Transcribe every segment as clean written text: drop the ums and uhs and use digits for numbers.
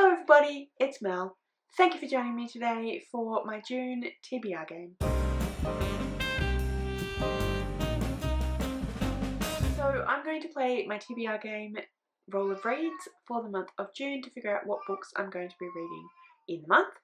Hello everybody, it's Mel. Thank you for joining me today for my June TBR game. So I'm going to play my TBR game Roll of Reads for the month of June to figure out what books I'm going to be reading in the month.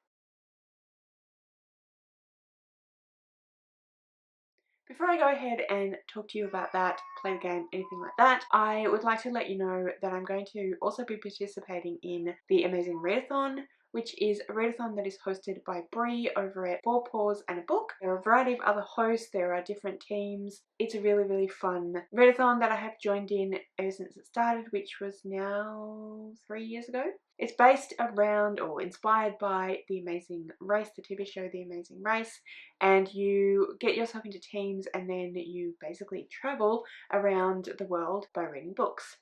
Before I go ahead and talk to you about that, play the game, anything like that, I would like to let you know that I'm going to also be participating in the Amazing Readathon, which is a readathon that is hosted by Bree over at Four Paws and a Book. There are a variety of other hosts, there are different teams. It's a really fun readathon that I have joined in ever since it started, which was now 3 years ago. It's based around or inspired by The Amazing Race, the TV show The Amazing Race, and you get yourself into teams and then you basically travel around the world by reading books.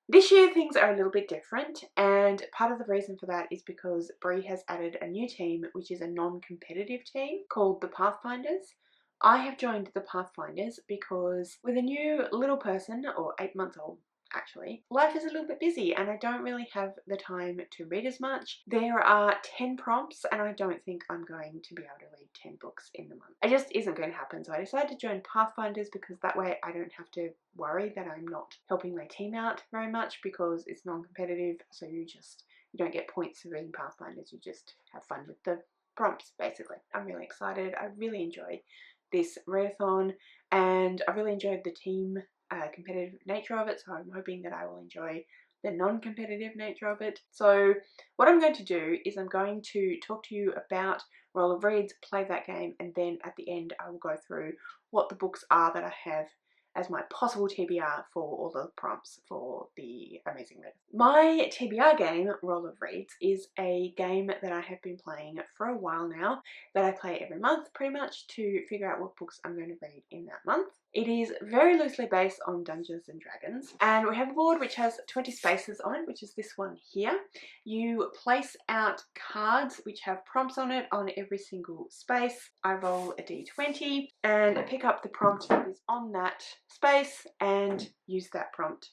This year things are a little bit different, and part of the reason for that is because Bree has added a new team, which is a non-competitive team called the Pathfinders. I have joined the Pathfinders because with a new little person, or 8 months old actually, life is a little bit busy and I don't really have the time to read as much. There are 10 prompts and I don't think I'm going to be able to read 10 books in the month. It just isn't going to happen, so I decided to join Pathfinders because that way I don't have to worry that I'm not helping my team out very much, because it's non-competitive, so you don't get points for reading Pathfinders, you just have fun with the prompts basically. I'm really excited. I really enjoy this readathon and I really enjoyed the team competitive nature of it, so I'm hoping that I will enjoy the non-competitive nature of it. So what I'm going to do is I'm going to talk to you about Roll of Reads, play that game, and then at the end I will go through what the books are that I have as my possible TBR for all the prompts for the Amazing Read. My TBR game, Roll of Reads, is a game that I have been playing for a while now, that I play every month pretty much to figure out what books I'm going to read in that month. It is very loosely based on Dungeons and Dragons, and we have a board which has 20 spaces on it, which is this one here. You place out cards which have prompts on it on every single space. I roll a d20 and pick up the prompt that is on that space and use that prompt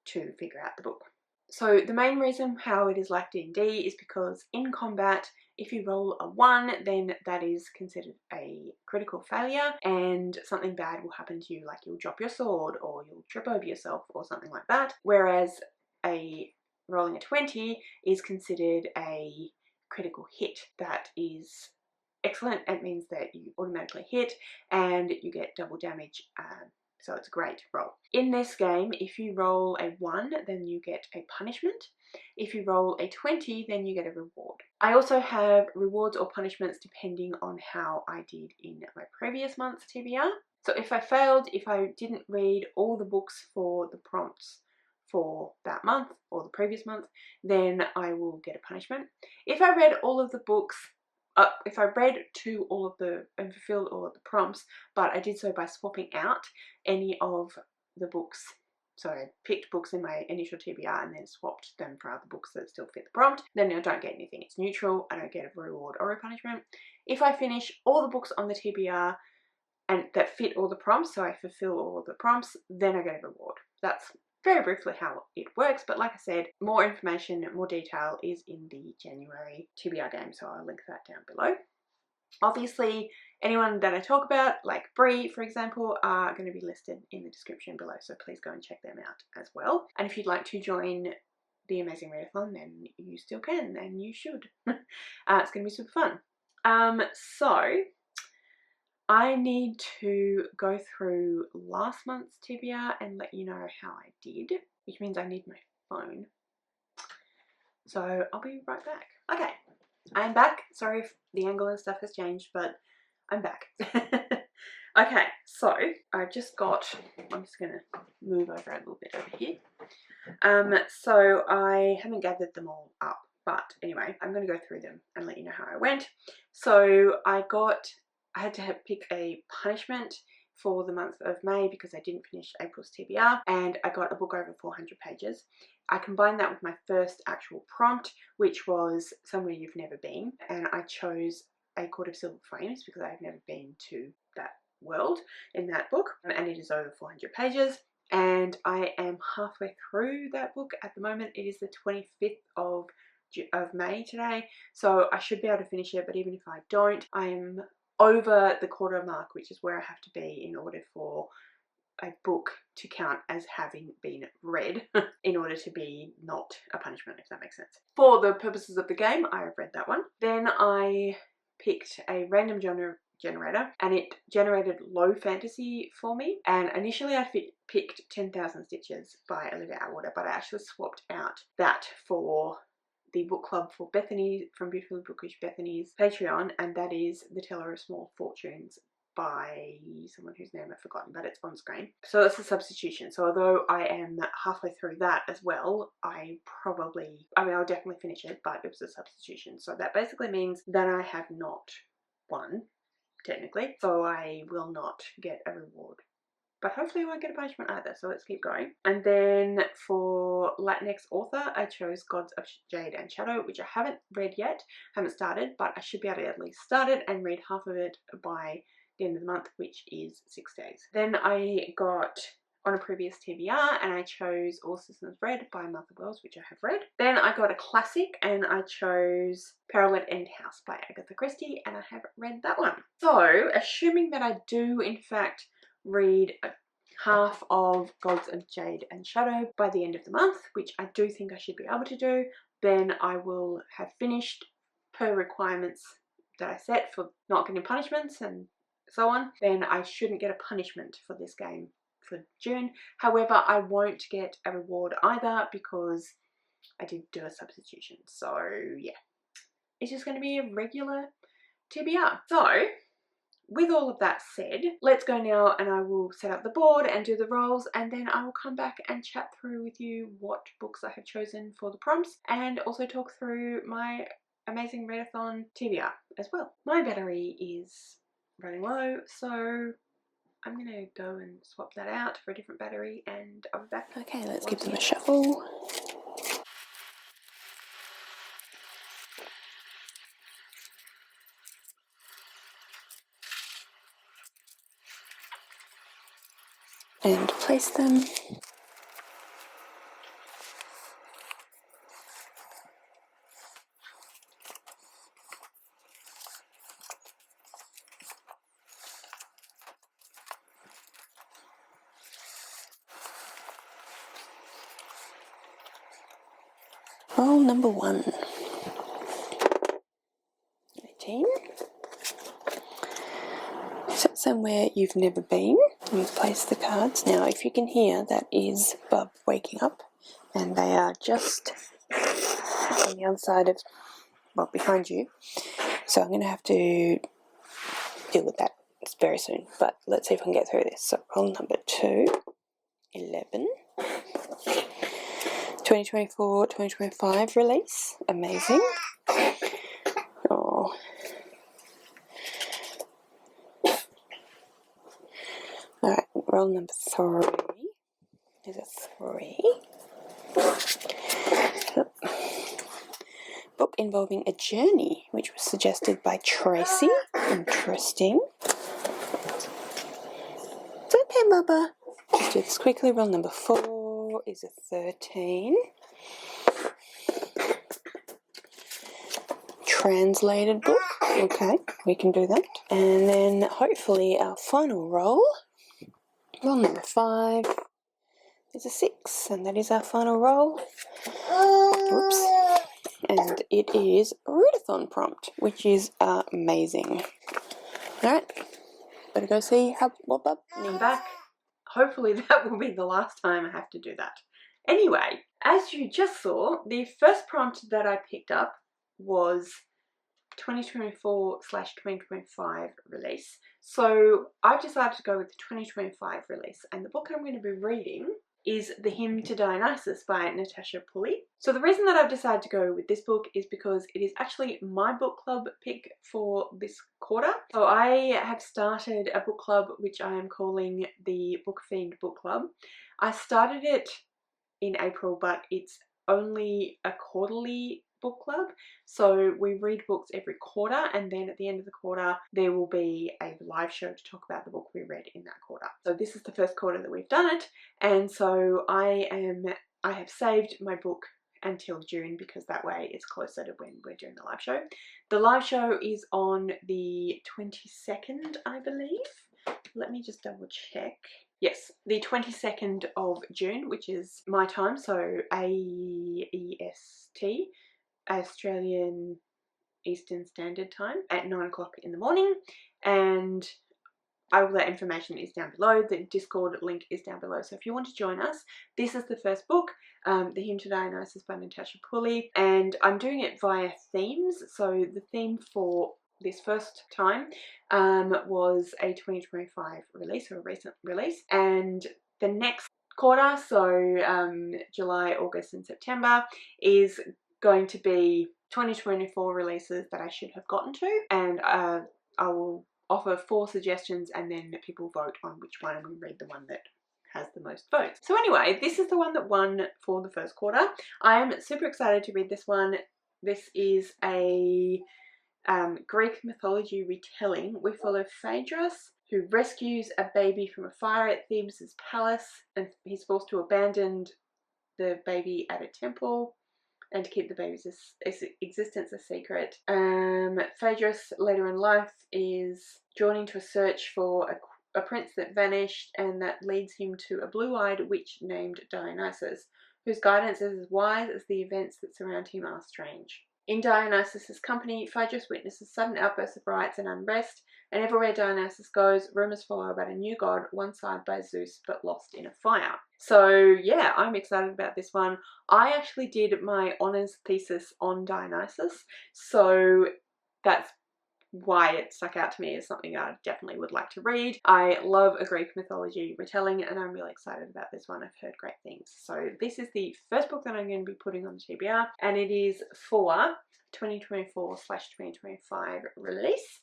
to figure out the book. So the main reason how it is like D&D is because in combat, if you roll a 1, then that is considered a critical failure and something bad will happen to you, like you'll drop your sword or you'll trip over yourself or something like that. Whereas rolling a 20 is considered a critical hit. That is excellent. It means that you automatically hit and you get double damage. So it's a great roll. In this game, if you roll a 1, then you get a punishment. If you roll a 20, then you get a reward. I also have rewards or punishments depending on how I did in my previous month's TBR. So if I failed, if I didn't read all the books for the prompts for that month or the previous month, then I will get a punishment. If I read all of the books, if I read to all of the and fulfilled all of the prompts, but I did so by swapping out any of the books, so I picked books in my initial TBR and then swapped them for other books that still fit the prompt, then I don't get anything. It's neutral. I don't get a reward or a punishment. If I finish all the books on the TBR and that fit all the prompts, so I fulfill all of the prompts, then I get a reward. That's very briefly how it works, but like I said, more information, more detail is in the January TBR game, so I'll link that down below. Obviously, anyone that I talk about, like Bree, for example, are going to be listed in the description below, so please go and check them out as well. And if you'd like to join the Amazing Readathon, then you still can, and you should. It's going to be super fun. So I need to go through last month's TBR and let you know how I did, which means I need my phone. So I'll be right back. Okay, I'm back. Sorry if the angle and stuff has changed, but I'm back. Okay, so I just got, I'm just going to move over a little bit over here. So I haven't gathered them all up, but anyway, I'm going to go through them and let you know how I went. So I had to pick a punishment for the month of May because I didn't finish April's TBR, and I got a book over 400 pages. I combined that with my first actual prompt, which was Somewhere You've Never Been, and I chose A Court of Silver Flames because I've never been to that world in that book, and it is over 400 pages. and I am halfway through that book at the moment. It is the 25th of May today, so I should be able to finish it, but even if I don't, I am over the quarter mark, which is where I have to be in order for a book to count as having been read in order to be not a punishment, if that makes sense. For the purposes of the game, I have read that one. Then I picked a random genre generator and it generated low fantasy for me, and initially I picked 10,000 Stitches by Olivia Atwater, but I actually swapped out that for the book club for Bethany from Beautifully Bookish Bethany's Patreon, and that is The Teller of Small Fortunes by someone whose name I've forgotten, but it's on screen. So that's a substitution. So although I am halfway through that as well, I'll definitely finish it, but it was a substitution. So that basically means that I have not won, technically. So I will not get a reward. But hopefully I won't get a punishment either, so let's keep going. And then for Latinx author, I chose Gods of Jade and Shadow, which I haven't read yet, haven't started, but I should be able to at least start it and read half of it by the end of the month, which is 6 days. Then I got On a Previous TBR and I chose All Systems Red by Martha Wells, which I have read. Then I got a classic and I chose Peril at End House by Agatha Christie, and I have read that one. So assuming that I do in fact read half of Gods of Jade and Shadow by the end of the month, which I do think I should be able to do, then I will have finished per requirements that I set for not getting punishments and so on. Then I shouldn't get a punishment for this game for June. However, I won't get a reward either because I did do a substitution. So yeah, it's just going to be a regular TBR. So with all of that said, let's go now and I will set up the board and do the rolls, and then I will come back and chat through with you what books I have chosen for the prompts, and also talk through my amazing readathon TBR as well. My battery is running low, so I'm gonna go and swap that out for a different battery and I'll be back. Okay, let's give them a shuffle. And place them. Roll number 1. 18. Set somewhere you've never been and place the cards. Now, if you can hear, that is Bub waking up, and they are just on the other side of, well, behind you. So I'm going to have to deal with that very soon, but let's see if I can get through this. So roll number 2, 11. 2024-2025 release. Amazing. Oh. Alright, roll number 3 is a 3. Book involving a journey, which was suggested by Tracy. Interesting. It's okay, Bubba. Let's do this quickly. Roll number 4 is a 13. Translated book. Okay, we can do that. And then hopefully our final roll number 5 is a 6, and that is our final roll. Oops. And it is a readathon prompt, which is amazing. Alright, better go see what Bub needs. I'm back. Hopefully that will be the last time I have to do that. Anyway, as you just saw, the first prompt that I picked up was 2024/2025 release. So I've decided to go with the 2025 release, and the book I'm going to be reading is The Hymn to Dionysus by Natasha Pulley. So the reason that I've decided to go with this book is because it is actually my book club pick for this quarter. So I have started a book club which I am calling the Book Fiend Book Club. I started it in April, but it's only a quarterly book club. So we read books every quarter, and then at the end of the quarter there will be a live show to talk about the book we read in that quarter. So this is the first quarter that we've done it, and so I have saved my book until June because that way it's closer to when we're doing the live show. The live show is on the 22nd, I believe. Let me just double check. Yes, the 22nd of June, which is my time, so AEST, Australian Eastern Standard Time, at 9 o'clock in the morning. And all that information is down below. The Discord link is down below. So if you want to join us, this is the first book, The Hymn to Dionysus by Natasha Pulley, and I'm doing it via themes. So the theme for this first time was a 2025 release, or a recent release, and the next quarter, so July, August and September, is going to be 2024 releases that I should have gotten to, and I will offer 4 suggestions and then people vote on which one, and we read the one that has the most votes. So anyway, this is the one that won for the first quarter. I am super excited to read this one. This is a Greek mythology retelling. We follow Phaedrus, who rescues a baby from a fire at Thebes' palace, and he's forced to abandon the baby at a temple and to keep the baby's existence a secret. Phaedrus later in life is drawn into a search for a prince that vanished, and that leads him to a blue-eyed witch named Dionysus, whose guidance is as wise as the events that surround him are strange. In Dionysus' company, Phaedrus witnesses sudden outbursts of riots and unrest, and everywhere Dionysus goes, rumours follow about a new god, won side by Zeus but lost in a fire. So yeah, I'm excited about this one. I actually did my honours thesis on Dionysus, so that's why it stuck out to me as something I definitely would like to read. I love a Greek mythology retelling, and I'm really excited about this one. I've heard great things. So this is the first book that I'm going to be putting on the TBR, and it is for 2024/2025 release.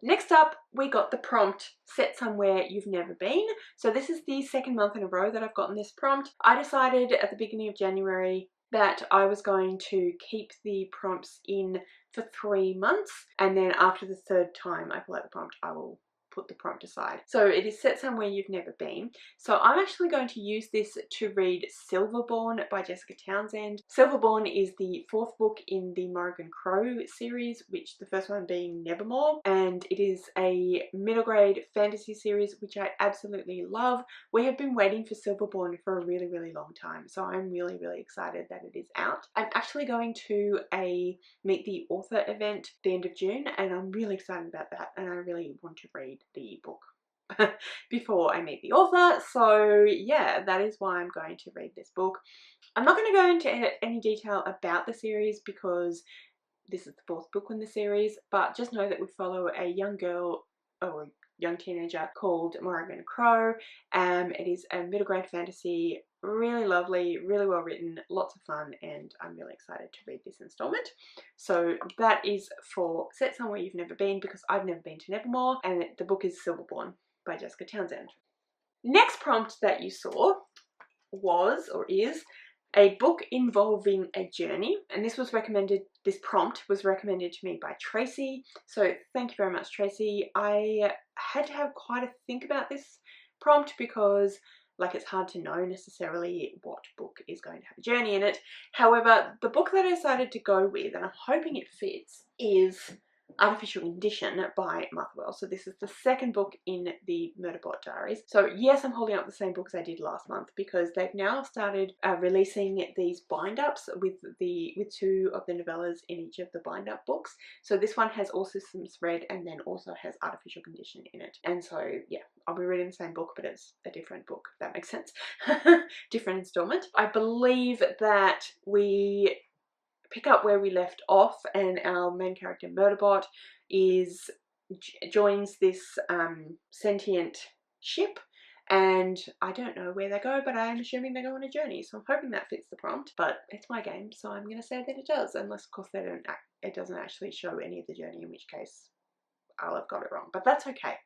Next up, we got the prompt, Set Somewhere You've Never Been. So this is the second month in a row that I've gotten this prompt. I decided at the beginning of January that I was going to keep the prompts in for 3 months, and then after the third time I pull out the prompt, I will put the prompt aside. So it is Set Somewhere You've Never Been. So I'm actually going to use this to read Silverborn by Jessica Townsend. Silverborn is the 4th book in the Morrigan Crow series, which the first one being Nevermore, and it is a middle grade fantasy series which I absolutely love. We have been waiting for Silverborn for a really, really long time, so I'm really, really excited that it is out. I'm actually going to a Meet the Author event at the end of June, and I'm really excited about that, and I really want to read the book before I meet the author. So yeah, that is why I'm going to read this book. I'm not going to go into any detail about the series because this is the 4th book in the series, but just know that we follow a young girl, or young teenager, called Morrigan Crow. It is a middle grade fantasy, really lovely, really well written, lots of fun, and I'm really excited to read this installment. So that is for Set Somewhere You've Never Been, because I've never been to Nevermore, and the book is Silverborn by Jessica Townsend. Next prompt that you saw was, or is, a book involving a journey, and this prompt was recommended to me by Tracy, so thank you very much, Tracy. I had to have quite a think about this prompt because it's hard to know necessarily what book is going to have a journey in it. However, the book that I decided to go with, and I'm hoping it fits, is Artificial Condition by Martha Wells. So this is the 2nd book in the Murderbot Diaries. So yes, I'm holding up the same books I did last month because they've now started releasing these bind-ups with 2 of the novellas in each of the bind-up books. So this one has All Systems Red and then also has Artificial Condition in it. And so yeah, I'll be reading the same book, but it's a different book, if that makes sense. Different installment. I believe that we pick up where we left off, and our main character Murderbot joins this sentient ship, and I don't know where they go, but I'm assuming they go on a journey, so I'm hoping that fits the prompt. But it's my game, so I'm going to say that it does, unless of course it doesn't actually show any of the journey, in which case I'll have got it wrong, but that's okay.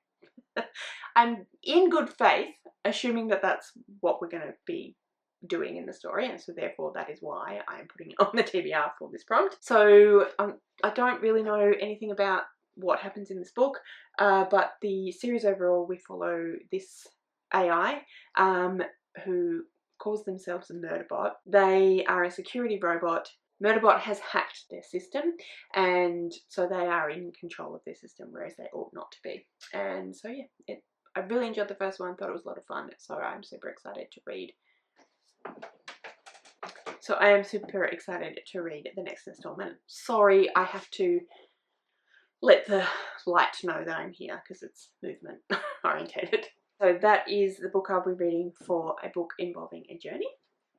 I'm in good faith assuming that that's what we're going to be doing in the story, and so therefore that is why I am putting it on the TBR for this prompt. So I don't really know anything about what happens in this book, but the series overall, we follow this AI who calls themselves a Murderbot. They are a security robot. Murderbot has hacked their system, and so they are in control of their system, whereas they ought not to be. And so yeah, I really enjoyed the first one, thought it was a lot of fun, so I'm super excited to read. So I am super excited to read the next installment. Sorry, I have to let the light know that I'm here because it's movement orientated. So that is the book I'll be reading for a book involving a journey.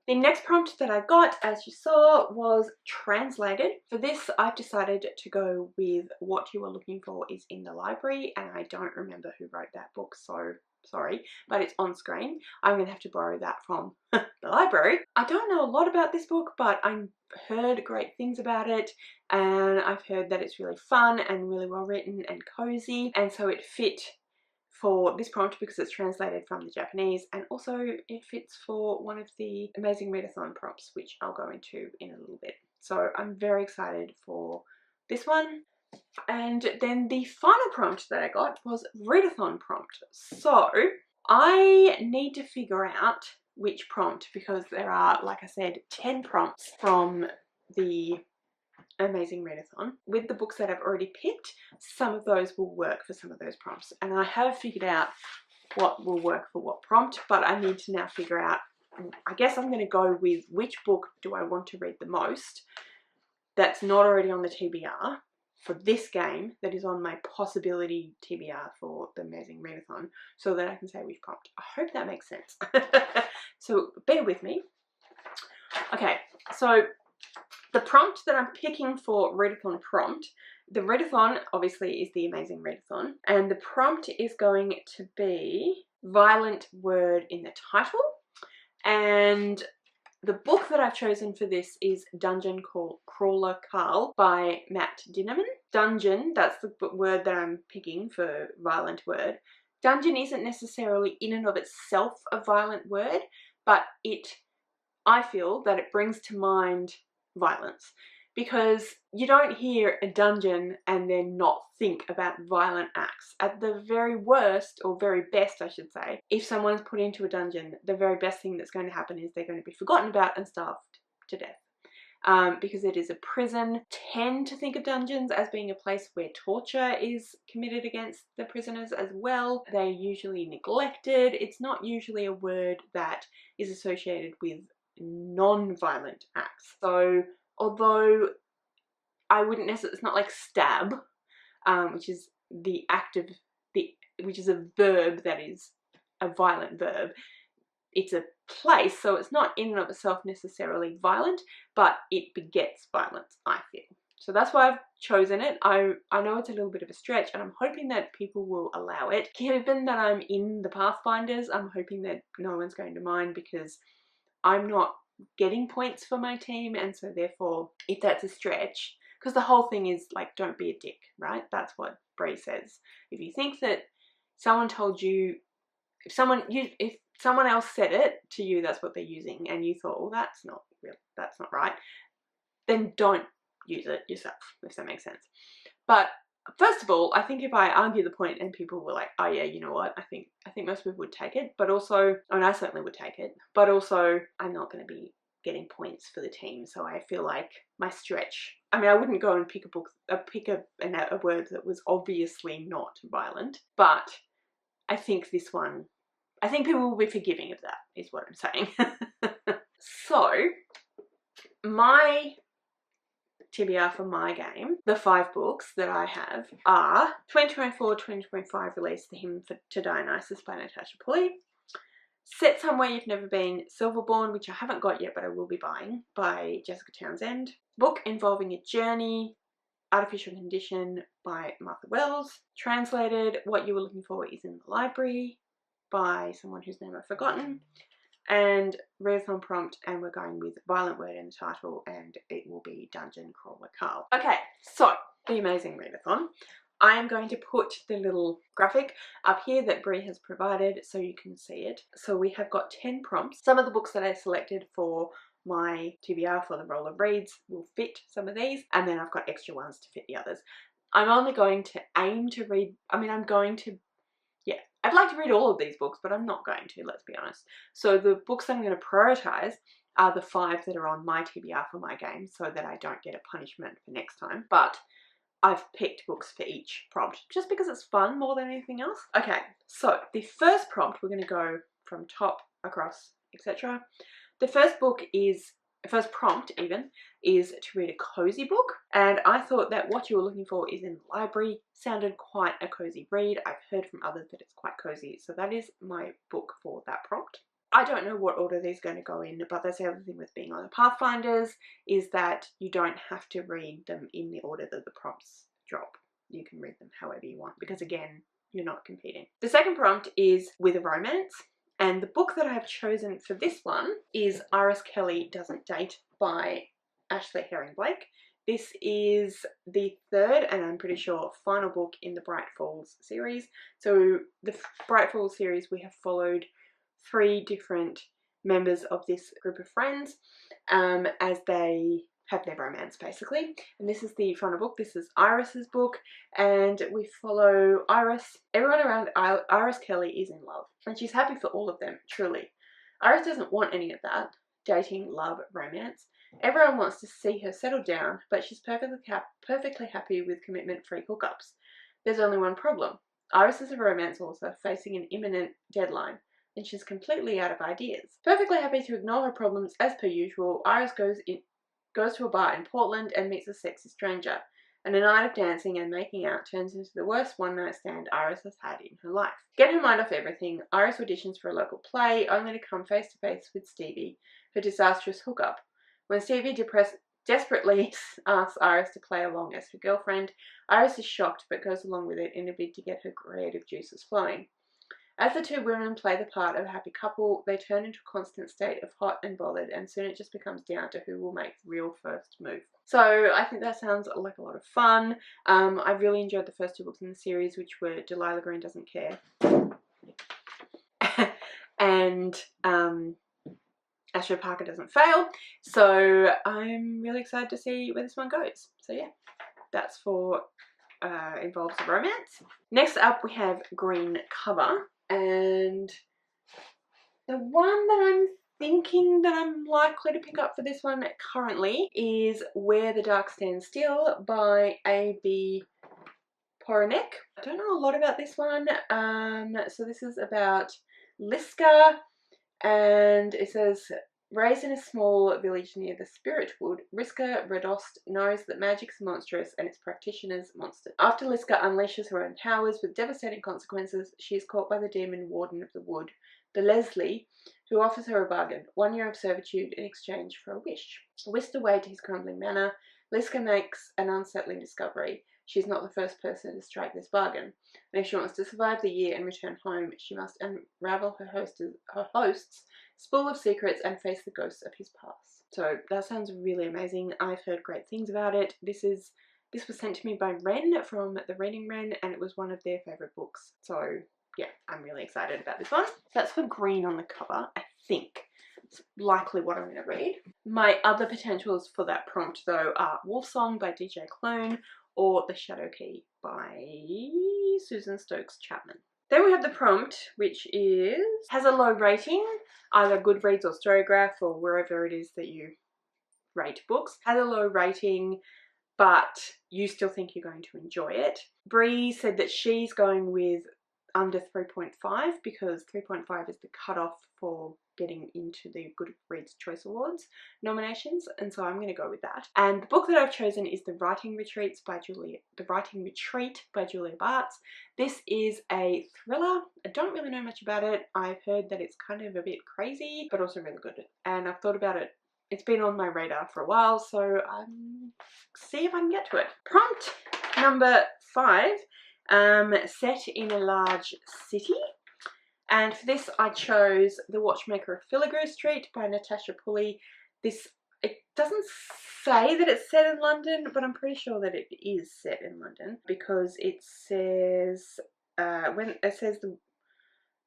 The next prompt that I got, as you saw, was translated. For this, I've decided to go with What You Are Looking For Is in the Library, and I don't remember who wrote that book, so sorry, but it's on screen. I'm going to have to borrow that from the library. I don't know a lot about this book, but I've heard great things about it, and I've heard that it's really fun and really well written and cozy, and so it fit for this prompt because it's translated from the Japanese, and also it fits for one of the Amazing Readathon prompts, which I'll go into in a little bit. So I'm very excited for this one. And then the final prompt that I got was Readathon prompt. So I need to figure out which prompt, because there are, like I said, 10 prompts from the Amazing Readathon. With the books that I've already picked, some of those will work for some of those prompts, and I have figured out what will work for what prompt, but I need to now figure out, I guess I'm going to go with which book do I want to read the most that's not already on the TBR for this game that is on my possibility TBR for the Amazing Readathon, so that I can say which prompt. I hope that makes sense. So bear with me. Okay, so the prompt that I'm picking for Readathon prompt, the Readathon obviously is the Amazing Readathon, and the prompt is going to be violent word in the title. And the book that I've chosen for this is Dungeon Crawler Carl by Matt Dinnerman. Dungeon, that's the word that I'm picking for violent word. Dungeon isn't necessarily in and of itself a violent word, but I feel that it brings to mind violence, because you don't hear a dungeon and then not think about violent acts. At the very worst, or very best I should say, if someone's put into a dungeon, the very best thing that's going to happen is they're going to be forgotten about and starved to death. Because it is a prison, tend to think of dungeons as being a place where torture is committed against the prisoners as well. They're usually neglected. It's not usually a word that is associated with non-violent acts. So although I wouldn't necessarily, it's not like stab, which is the act of which is a verb that is a violent verb. It's a place, so it's not in and of itself necessarily violent, but it begets violence, I feel. So that's why I've chosen it. I know it's a little bit of a stretch, and I'm hoping that people will allow it. Given that I'm in the Pathfinders, I'm hoping that no one's going to mind, because I'm not getting points for my team, and so therefore if that's a stretch, because the whole thing is like, don't be a dick, right? That's what Bree says. If you think that someone told you, if someone else said it to you, that's what they're using, and you thought, well, that's not real, that's not right, then don't use it yourself, if that makes sense. But first of all, I think if I argue the point and people were like, oh yeah, you know what, I think most people would take it, but also, I mean, I certainly would take it, but also I'm not going to be getting points for the team, so I feel like my stretch, I mean, I wouldn't go and pick a word that was obviously not violent, but I think this one, I think people will be forgiving of that, is what I'm saying. So, my TBR for my game, the 5 books that I have are 2024-2025 release, The Hymn to Dionysus by Natasha Pulley, Set Somewhere You've Never Been, Silverborn, which I haven't got yet but I will be buying, by Jessica Townsend, book involving a journey, Artificial Condition by Martha Wells, translated What You Were Looking For Is in the Library by someone whose name I've forgotten, and Readathon prompt, and we're going with violent word in the title, and it will be Dungeon Crawler Carl. Okay, so the Amazing Readathon. I am going to put the little graphic up here that Brie has provided so you can see it. So we have got 10 prompts. Some of the books that I selected for my TBR for the roll of reads will fit some of these, and then I've got extra ones to fit the others. I'm only going to aim to read, yeah, I'd like to read all of these books, but I'm not going to, let's be honest. So the books I'm going to prioritise are the 5 that are on my TBR for my game, so that I don't get a punishment for next time. But I've picked books for each prompt just because it's fun more than anything else. Okay, so the first prompt, we're going to go from top across, etc. The first prompt even is to read a cozy book, and I thought that what you were looking for is in the library. Sounded quite a cozy read. I've heard from others that it's quite cozy, so that is my book for that prompt. I don't know what order these are going to go in, but that's the other thing with being on the Pathfinders, is that you don't have to read them in the order that the prompts drop. You can read them however you want, because again, you're not competing. The second prompt is with a romance, and the book that I have chosen for this one is Iris Kelly Doesn't Date by Ashley Herring-Blake. This is the third, and I'm pretty sure final book in the Bright Falls series. So the Bright Falls series, we have followed 3 different members of this group of friends as they have their romance, basically. And this is the final book. This is Iris's book, and we follow Iris. Everyone around Iris Kelly is in love, and she's happy for all of them, truly. Iris doesn't want any of that dating, love, romance. Everyone wants to see her settle down, but she's perfectly happy with commitment-free hookups. There's only one problem. Iris is a romance author facing an imminent deadline, and she's completely out of ideas. Perfectly happy to ignore her problems as per usual, Iris goes to a bar in Portland and meets a sexy stranger, and a night of dancing and making out turns into the worst one-night stand Iris has had in her life. To get her mind off everything, Iris auditions for a local play, only to come face to face with Stevie, her disastrous hookup. When Stevie desperately asks Iris to play along as her girlfriend, Iris is shocked but goes along with it in a bid to get her creative juices flowing. As the 2 women play the part of a happy couple, they turn into a constant state of hot and bothered, and soon it just becomes down to who will make the real first move. So I think that sounds like a lot of fun. I really enjoyed the first 2 books in the series, which were Delilah Green Doesn't Care and Astrid Parker Doesn't Fail. So I'm really excited to see where this one goes. So yeah, that's for involves romance. Next up we have Green Cover, and the one that I'm thinking that I'm likely to pick up for this one currently is Where the Dark Stands Still by A.B. Poronek. I don't know a lot about this one. So this is about Liska, and it says, raised in a small village near the Spirit Wood, Liska Radost knows that magic's monstrous and its practitioners monsters. After Liska unleashes her own powers with devastating consequences, she is caught by the demon warden of the wood, the Leslie, who offers her a bargain, 1 year of servitude in exchange for a wish. Whisked away to his crumbling manor, Liska makes an unsettling discovery. She's not the first person to strike this bargain, and if she wants to survive the year and return home, she must unravel her host's spool of secrets and face the ghosts of his past. So that sounds really amazing. I've heard great things about it. This was sent to me by Ren from the Reading Ren, and it was one of their favourite books. So yeah, I'm really excited about this one. That's for green on the cover, I think. It's likely what I'm going to read. My other potentials for that prompt though are Wolfsong by DJ Clone or The Shadow Key by Susan Stokes Chapman. Then we have the prompt, which has a low rating, either Goodreads or Storygraph or wherever it is that you rate books. Has a low rating, but you still think you're going to enjoy it. Bree said that she's going with under 3.5 because 3.5 is the cutoff for getting into the Goodreads Choice Awards nominations, and so I'm going to go with that. And the book that I've chosen is The Writing Retreat by Julia Bartz. This is a thriller. I don't really know much about it. I've heard that it's kind of a bit crazy, but also really good. And I've thought about it. It's been on my radar for a while, so see if I can get to it. Prompt number 5. Set in a large city, and for this I chose The Watchmaker of Filigree Street by Natasha Pulley. This It doesn't say that it's set in London, but I'm pretty sure that it is set in London because it says when it says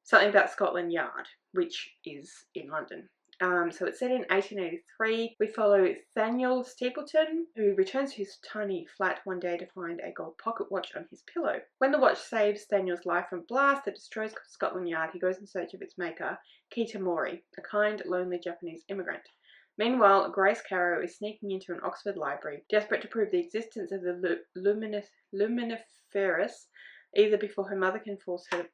something about Scotland Yard, which is in London. So it's set in 1883. We follow Thaniel Stapleton, who returns to his tiny flat one day to find a gold pocket watch on his pillow. When the watch saves Thaniel's life from blast that destroys Scotland Yard, he goes in search of its maker, Kitamori, a kind, lonely Japanese immigrant. Meanwhile, Grace Carrow is sneaking into an Oxford library, desperate to prove the existence of the luminiferous ether before her mother can force her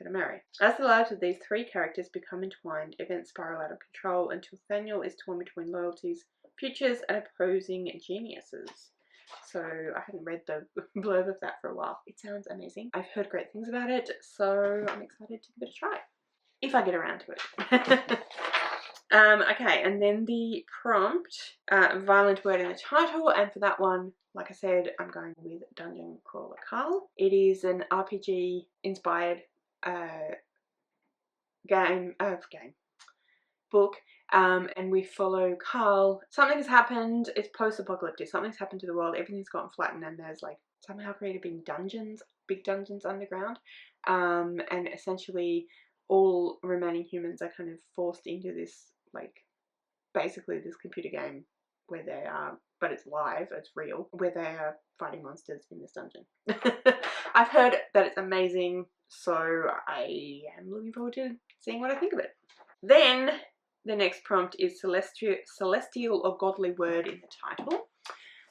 to marry. As the lives of these three characters become entwined, events spiral out of control until Thaniel is torn between loyalties, futures, and opposing geniuses. So I hadn't read the blurb of that for a while. It sounds amazing. I've heard great things about it, so I'm excited to give it a try. If I get around to it. Okay, and then the prompt, violent word in the title, and for that one, like I said, I'm going with Dungeon Crawler Carl. It is an RPG inspired book, and we follow Carl. Something has happened, it's post-apocalyptic, something's happened to the world, everything's gotten flattened, and there's like somehow created big dungeons underground, and essentially all remaining humans are kind of forced into this, like, basically this computer game where they are, but it's live, it's real, where they are fighting monsters in this dungeon. I've heard that it's amazing, so I am looking forward to seeing what I think of it. Then the next prompt is celestial or godly word in the title,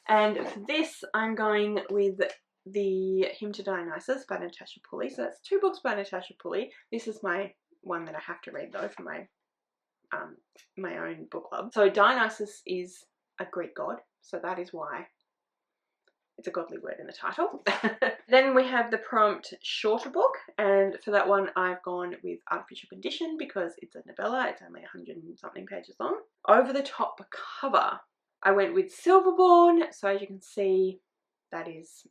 and for this I'm going with the Hymn to Dionysus by Natasha Pulley. So that's 2 books by Natasha Pulley. This is my one that I have to read though for my my own book club. So Dionysus is a Greek god, so that is why it's a godly word in the title. Then we have the prompt shorter book, and for that one I've gone with Artificial Condition because it's a novella, it's only 100 and something pages long. Over the top cover, I went with Silverborn, so as you can see that is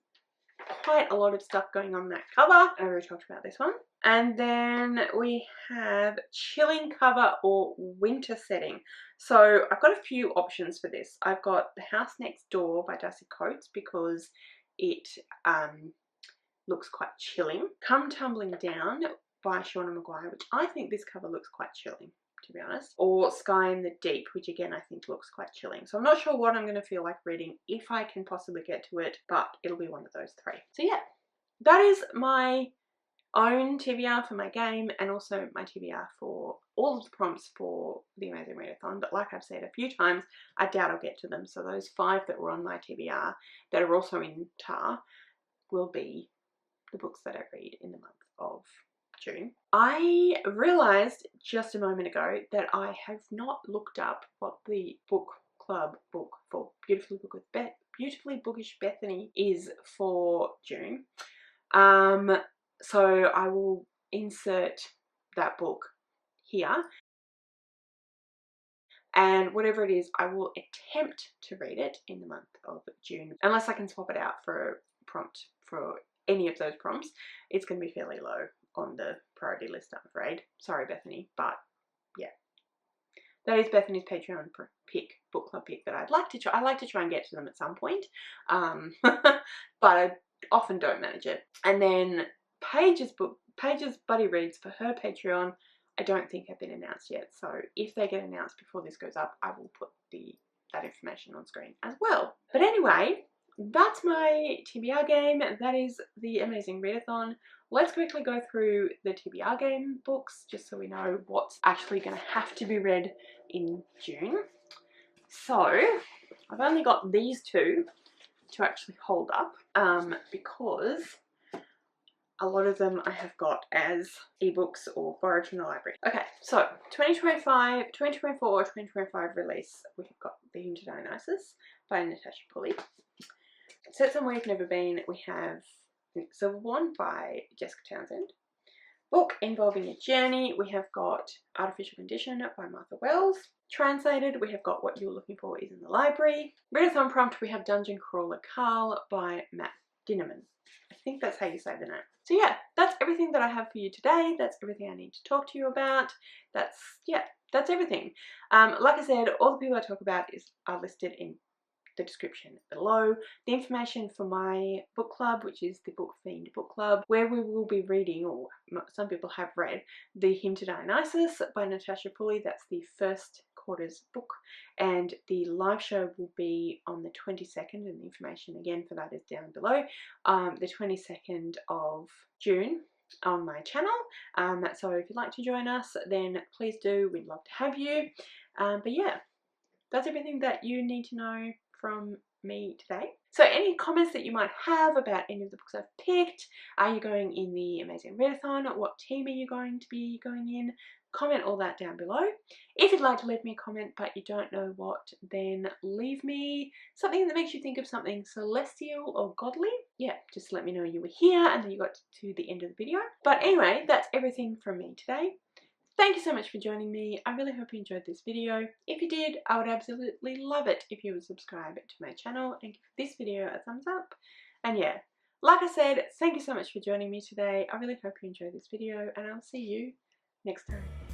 quite a lot of stuff going on that cover. I already talked about this one. And then we have chilling cover or winter setting. So I've got a few options for this. I've got The House Next Door by Darcy Coates because it looks quite chilling. Come Tumbling Down by Shauna Maguire, which I think this cover looks quite chilling, to be honest. Or Sky in the Deep, which again I think looks quite chilling. So I'm not sure what I'm going to feel like reading if I can possibly get to it, but it'll be one of those 3. So yeah, that is my own TBR for my game, and also my TBR for all of the prompts for the Amazing Readathon. But like I've said a few times, I doubt I'll get to them. So those 5 that were on my TBR that are also in TAR will be the books that I read in the month of June. I realised just a moment ago that I have not looked up what the book club book for Beautifully Bookish Bethany is for June. So I will insert that book here, and whatever it is, I will attempt to read it in the month of June, unless I can swap it out for a prompt for any of those prompts. It's going to be fairly low on the priority list, I'm afraid. Sorry, Bethany, but yeah. That is Bethany's Patreon book club pick that I'd like to try. I like to try and get to them at some point, but I often don't manage it. And then Paige's buddy reads for her Patreon, I don't think have been announced yet. So if they get announced before this goes up, I will put that information on screen as well. But anyway, that's my TBR game. That is the Amazing Readathon. Let's quickly go through the TBR game books just so we know what's actually going to have to be read in June. So I've only got these 2 to actually hold up because a lot of them I have got as ebooks or borrowed from the library. Okay, so 2024 or 2025 release, we've got The Hymn to Dionysus by Natasha Pulley. Set Somewhere You've Never Been, we have Silverborn by Jessica Townsend. Book involving a journey, we have got Artificial Condition by Martha Wells. Translated, we have got What You're Looking For Is in the Library. Readathon prompt, we have Dungeon Crawler Carl by Matt Dinnerman. I think that's how you say the name. So yeah, that's everything that I have for you today. That's everything I need to talk to you about. That's everything. Like I said, all the people I talk about are listed in the description below. The information for my book club, which is the Book Fiend book club, where we will be reading, or some people have read, The Hymn to Dionysus by Natasha Pulley. That's the first quarter's book, and the live show will be on the 22nd, and the information again for that is down below. The 22nd of June on my channel. So if you'd like to join us, then please do. We'd love to have you. But yeah, that's everything that you need to know from me today. So any comments that you might have about any of the books I've picked, are you going in the Amazing Readathon? What team are you going to be going in? Comment all that down below. If you'd like to leave me a comment but you don't know what, then leave me something that makes you think of something celestial or godly. Yeah, just let me know you were here and then you got to the end of the video. But anyway, that's everything from me today. Thank you so much for joining me. I really hope you enjoyed this video. If you did, I would absolutely love it if you would subscribe to my channel and give this video a thumbs up. And yeah, like I said, thank you so much for joining me today. I really hope you enjoyed this video and I'll see you next time.